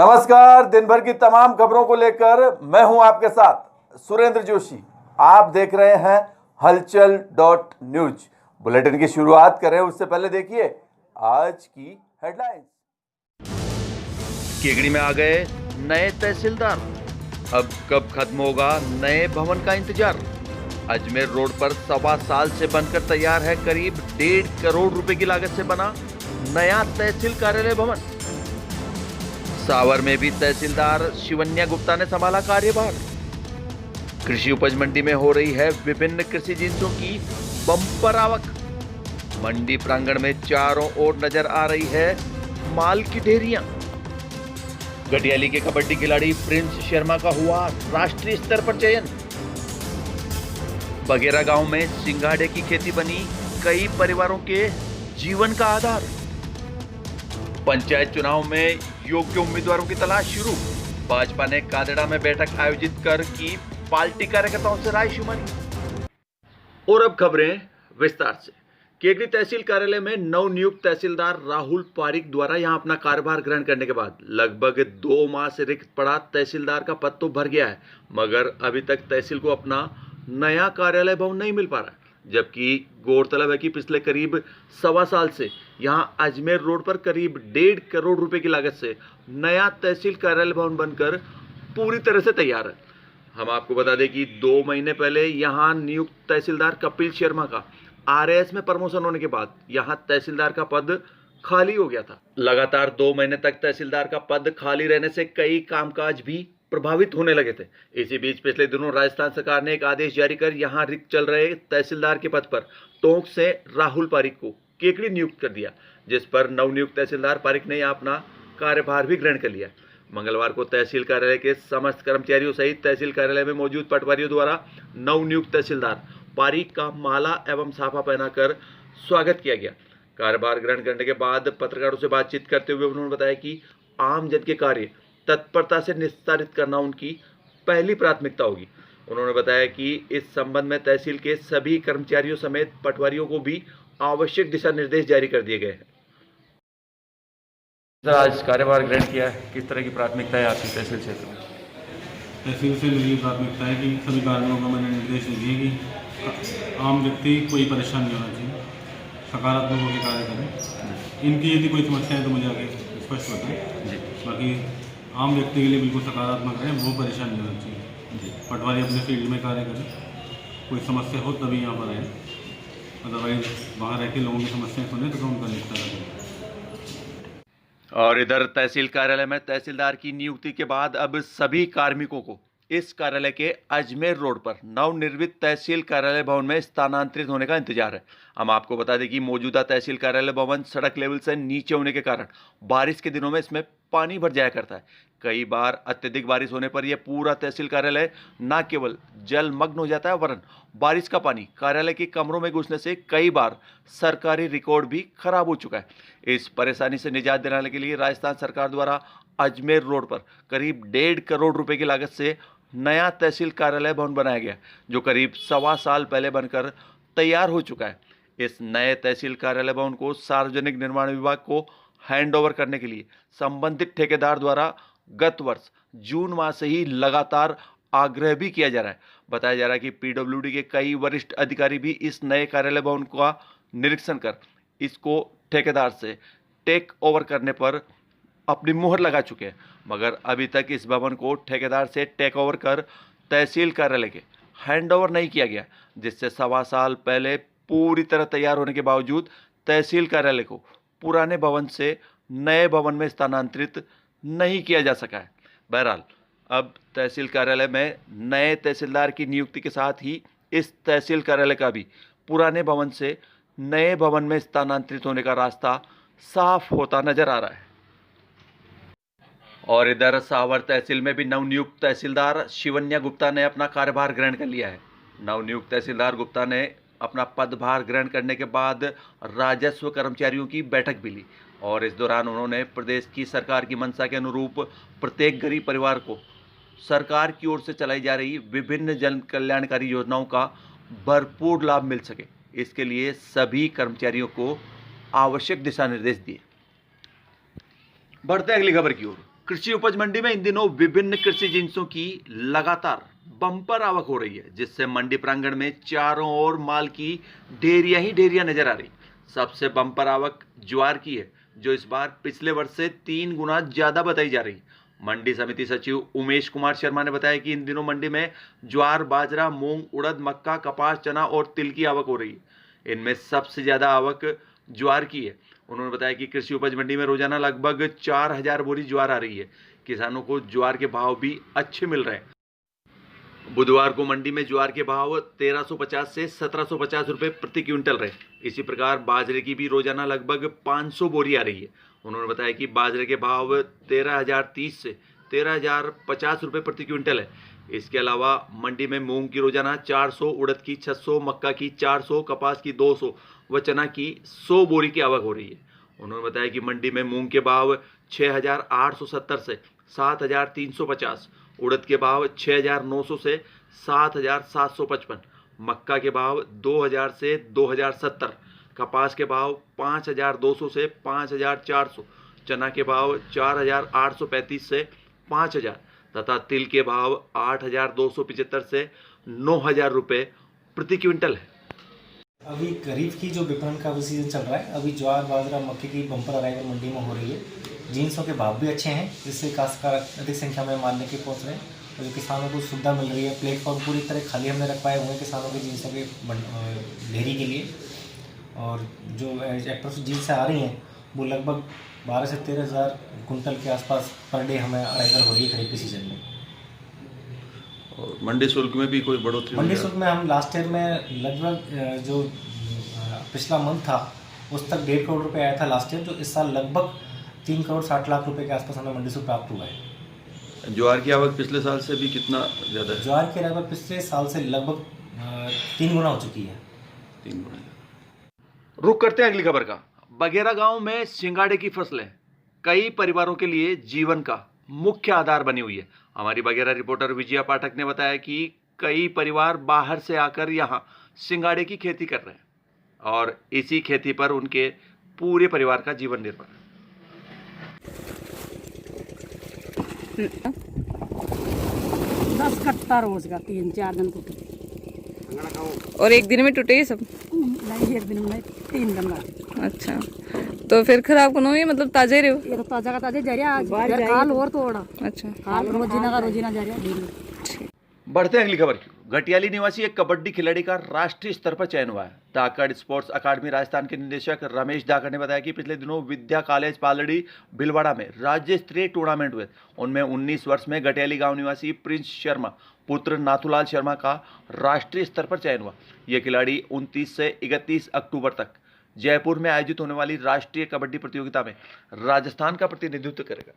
नमस्कार। दिन भर की तमाम खबरों को लेकर मैं हूं आपके साथ सुरेंद्र जोशी। आप देख रहे हैं हलचल .न्यूज। बुलेटिन की शुरुआत करें उससे पहले देखिए आज की हेडलाइंस। केगड़ी में आ गए नए तहसीलदार, अब कब खत्म होगा नए भवन का इंतजार। अजमेर रोड पर 1.25 साल से बनकर तैयार है करीब 1.5 करोड़ रुपए की लागत से बना नया तहसील कार्यालय भवन। सावर में भी तहसीलदार शिवन्या गुप्ता ने संभाला कार्यभार। कृषि उपज मंडी में हो रही है विभिन्न कृषि जिन्सों की बम्पर आवक। मंडी प्रांगण में चारों ओर नजर आ रही है माल की ढेरियां। गटियाली के कबड्डी खिलाड़ी प्रिंस शर्मा का हुआ राष्ट्रीय स्तर पर चयन। बगेरा गांव में सिंघाड़े की खेती बनी कई परिवारों के जीवन का आधार। पंचायत चुनाव में योग्य उम्मीदवारों की तलाश शुरू। भाजपा ने कादड़ा में बैठक आयोजित कर की पार्टी कार्यकर्ताओं से रायशुमारी। और अब खबरें विस्तार से। केगड़ी तहसील कार्यालय में नवनियुक्त तहसीलदार राहुल पारिक द्वारा यहां अपना कार्यभार ग्रहण करने के बाद लगभग 2 माह से रिक्त पड़ा तहसीलदार का पद तो भर गया है, मगर अभी तक तहसील को अपना नया कार्यालय भवन नहीं मिल पा रहा है। जबकि गौरतलब है कि पिछले करीब 1.25 साल से यहां अजमेर रोड पर करीब 1.5 करोड़ रुपए की लागत से नया तहसील कार्यालय भवन बनकर पूरी तरह से तैयार है। हम आपको बता दें कि 2 महीने पहले यहां नियुक्त तहसीलदार कपिल शर्मा का आरएएस में प्रमोशन होने के बाद यहां तहसीलदार का पद खाली हो गया था। लगातार 2 महीने तक तहसीलदार का पद खाली रहने से कई कामकाज भी प्रभावित होने लगे थे। इसी बीच पिछले दिनों राजस्थान सरकार ने एक आदेश जारी कर यहां रिक्त चल रहे तहसीलदार के पद पर टोंक से राहुल पारिक को केकड़ी नियुक्त कर दिया, जिस पर नवनियुक्त तहसीलदार पारिक ने यहां अपना कार्यभार भी ग्रहण कर लिया। मंगलवार को तहसील कार्यालय के समस्त कर्मचारियों सहित तहसील कार्यालय में मौजूद पटवारियों द्वारा नवनियुक्त तहसीलदार पारिक का माला एवं साफा पहनाकर स्वागत किया गया। कार्यभार ग्रहण करने के बाद पत्रकारों से बातचीत करते हुए उन्होंने बताया कि आम जन के कार्य तत्परता से निस्तारित करना उनकी पहली प्राथमिकता होगी। उन्होंने बताया कि इस संबंध में तहसील के सभी कर्मचारियों समेत पटवारियों को भी आवश्यक दिशा निर्देश जारी कर दिए गए हैं। आज कार्यभार ग्रहण किया है, किस तरह की प्राथमिकता है आपकी तहसील क्षेत्र में? तहसील से मेरी प्राथमिकता है कि सभी कार्यों को मैंने निर्देश दिए कि आम व्यक्ति कोई परेशान नहीं होना चाहिए, सकारात्मक होकर कार्य करें। इनकी यदि कोई समस्या है तो मुझे आगे स्पष्ट बताएं। बाकी आम व्यक्ति के लिए बिल्कुल सकारात्मक रहें, वो परेशान नहीं होना चाहिए। पटवारी अपने फील्ड में कार्य करें, कोई समस्या हो तभी यहाँ पर आए, अदरवाइज बाहर रह के लोगों की समस्याएं सुने तो उनका निपटारा करें। और इधर तहसील कार्यालय में तहसीलदार की नियुक्ति के बाद अब सभी कार्मिकों को इस कार्यालय के अजमेर रोड पर नवनिर्मित तहसील कार्यालय भवन में स्थानांतरित होने का इंतजार है। हम आपको बता दें कि मौजूदा तहसील कार्यालय भवन सड़क लेवल से नीचे होने के कारण बारिश के दिनों में इसमें पानी भर जाया करता है। कई बार अत्यधिक बारिश होने पर यह पूरा तहसील कार्यालय न केवल जलमग्न हो जाता है, वरन बारिश का पानी कार्यालय के कमरों में घुसने से कई बार सरकारी रिकॉर्ड भी खराब हो चुका है। इस परेशानी से निजात दिलाने के लिए राजस्थान सरकार द्वारा अजमेर रोड पर करीब 1.5 करोड़ रुपए की लागत से नया तहसील कार्यालय भवन बनाया गया, जो करीब 1.25 साल पहले बनकर तैयार हो चुका है। इस नए तहसील कार्यालय भवन को सार्वजनिक निर्माण विभाग को हैंडओवर करने के लिए संबंधित ठेकेदार द्वारा गत वर्ष जून माह से ही लगातार आग्रह भी किया जा रहा है। बताया जा रहा है कि पीडब्ल्यूडी के कई वरिष्ठ अधिकारी भी इस नए कार्यालय भवन का निरीक्षण कर इसको ठेकेदार से टेक ओवर करने पर अपनी मुहर लगा चुके हैं, मगर अभी तक इस भवन को ठेकेदार से टेक ओवर कर तहसील कार्यालय के हैंड ओवर नहीं किया गया, जिससे 1.25 साल पहले पूरी तरह तैयार होने के बावजूद तहसील कार्यालय को पुराने भवन से नए भवन में स्थानांतरित नहीं किया जा सका है। बहरहाल अब तहसील कार्यालय में नए तहसीलदार की नियुक्ति के साथ ही इस तहसील कार्यालय का भी पुराने भवन से नए भवन में स्थानांतरित होने का रास्ता साफ होता नजर आ रहा है। और इधर सावर तहसील में भी नवनियुक्त तहसीलदार शिवन्या गुप्ता ने अपना कार्यभार ग्रहण कर लिया है। नवनियुक्त तहसीलदार गुप्ता ने अपना पदभार ग्रहण करने के बाद राजस्व कर्मचारियों की बैठक भी ली और इस दौरान उन्होंने प्रदेश की सरकार की मंशा के अनुरूप प्रत्येक गरीब परिवार को सरकार की ओर से चलाई जा रही विभिन्न जन कल्याणकारी योजनाओं का भरपूर लाभ मिल सके, इसके लिए सभी कर्मचारियों को आवश्यक दिशा निर्देश दिए। बढ़ते अगली खबर की ओर। कृषि उपज मंडी में इन दिनों विभिन्न कृषि जिन्सों की लगातार बम्पर आवक हो रही है, जिससे मंडी प्रांगण में चारों ओर माल की ढेरियां ही ढेरियां नजर आ रही। सबसे बम्पर आवक ज्वार की है, जो इस बार पिछले वर्ष से 3 गुना ज्यादा बताई जा रही। मंडी समिति सचिव उमेश कुमार शर्मा ने बताया कि इन दिनों मंडी में ज्वार, बाजरा, मूंग, उड़द, मक्का, कपास, चना और तिल की आवक हो रही है। इनमें सबसे ज्यादा आवक ज्वार की है। उन्होंने बताया कि कृषि उपज मंडी में रोजाना लगभग 4000 बोरी ज्वार आ रही है। किसानों को ज्वार के भाव भी अच्छे मिल रहे हैं। बुधवार को मंडी में ज्वार के भाव 1350 से 1750 रुपए प्रति क्विंटल रहे। इसी प्रकार बाजरे की भी रोजाना लगभग 500 बोरी आ रही है। उन्होंने बताया कि बाजरे के भाव 13030 से 13050 रुपए प्रति क्विंटल है। इसके अलावा मंडी में मूंग की रोजाना 400, उड़द की 600, मक्का की 400, कपास की 200 व चना की 100 बोरी की आवक हो रही है। उन्होंने बताया कि मंडी में मूंग के भाव 6870 से 7350, उड़द के भाव 6900 से 7755, मक्का के भाव 2000 से 2070, कपास के भाव 5200 से 5400, चना के भाव 4835 से 5000 तथा तिल के भाव 8275 से 9000 रुपए प्रति क्विंटल है। अभी खरीफ की जो विपणन का भी सीजन चल रहा है, अभी ज्वार, बाजरा, मक्के की बम्पर अराइवल मंडी में हो रही है। जीन्सों के भाव भी अच्छे हैं, जिससे काश्तकार अधिक संख्या में माल लेके पहुँच रहे हैं और जो किसानों को सुविधा मिल रही है। प्लेटफॉर्म पूरी तरह खाली हमने रखवाए हुए हैं किसानों के जीन्सों के ढेरी के लिए। और जो एक्टर जीन्स आ रही हैं वो लगभग 12 से 13 हज़ार कुंटल के आसपास पर डे हमें अराइवल हो रही है खरीफ के सीजन में। और मंडी शुल्क में भी कोई बढ़ोतरी? मंडी शुल्क में हम लास्ट ईयर में लगभग जो पिछला मंथ था उस तक 1.5 करोड़ रुपये आया था लास्ट ईयर, जो इस साल लगभग 3 करोड़ 60 लाख रुपए के आसपास हमें मंडी शुल्क प्राप्त हुआ है। ज्वार की आवक पिछले साल से भी कितना ज़्यादा है? ज्वार की आवक पिछले साल से लगभग 3 गुना हो चुकी है। 3 गुना। रुक करते हैं अगली खबर का। बघेरा गांव में सिंगाड़े की फसलें कई परिवारों के लिए जीवन का मुख्य आधार बनी हुई है। हमारी बघेरा रिपोर्टर विजया पाठक ने बताया कि कई परिवार बाहर से आकर यहां सिंगाड़े की खेती कर रहे हैं और इसी खेती पर उनके पूरे परिवार का जीवन निर्भर है। 10 कट्टा रोज का 3-4 दिन टूटे। और एक दिन में टूटे ये सब? नहीं, एक दिन में नहीं, 3 दिन में। अच्छा, तो फिर खराब को नहीं, मतलब ताजा ही रहो? ये तो ताजा का ताजा जा रहा है, काल और तोड़ा। अच्छा, काल रोजीना का रोजीना जा रहा है। बढ़ते हैं अगली खबर की। घटियाली निवासी एक कबड्डी खिलाड़ी का राष्ट्रीय स्तर पर चयन हुआ है। धाकड़ स्पोर्ट्स अकादमी राजस्थान के निदेशक रमेश धाकड़ ने बताया कि पिछले दिनों विद्या कॉलेज पालड़ी भिलवाड़ा में राज्य स्तरीय टूर्नामेंट हुए। उनमें 19 वर्ष में घटियाली गांव निवासी प्रिंस शर्मा पुत्र नाथूलाल शर्मा का राष्ट्रीय स्तर पर चयन हुआ। यह खिलाड़ी 29 से 31 अक्टूबर तक जयपुर में आयोजित होने वाली राष्ट्रीय कबड्डी प्रतियोगिता में राजस्थान का प्रतिनिधित्व करेगा।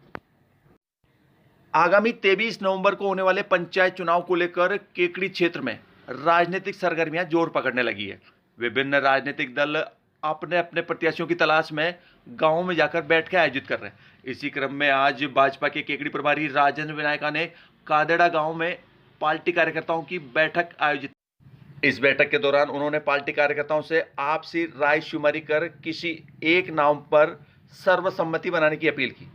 आगामी 23 नवंबर को होने वाले पंचायत चुनाव को लेकर केकड़ी क्षेत्र में राजनीतिक सरगर्मियां जोर पकड़ने लगी है। विभिन्न राजनीतिक दल अपने अपने प्रत्याशियों की तलाश में गांवों में जाकर बैठकें आयोजित कर रहे हैं। इसी क्रम में आज भाजपा के केकड़ी प्रभारी राजेंद्र विनायका ने कादेड़ा गांव में पार्टी कार्यकर्ताओं की बैठक आयोजित। इस बैठक के दौरान उन्होंने पार्टी कार्यकर्ताओं से आपसी रायशुमारी कर किसी एक नाम पर सर्वसम्मति बनाने की अपील की।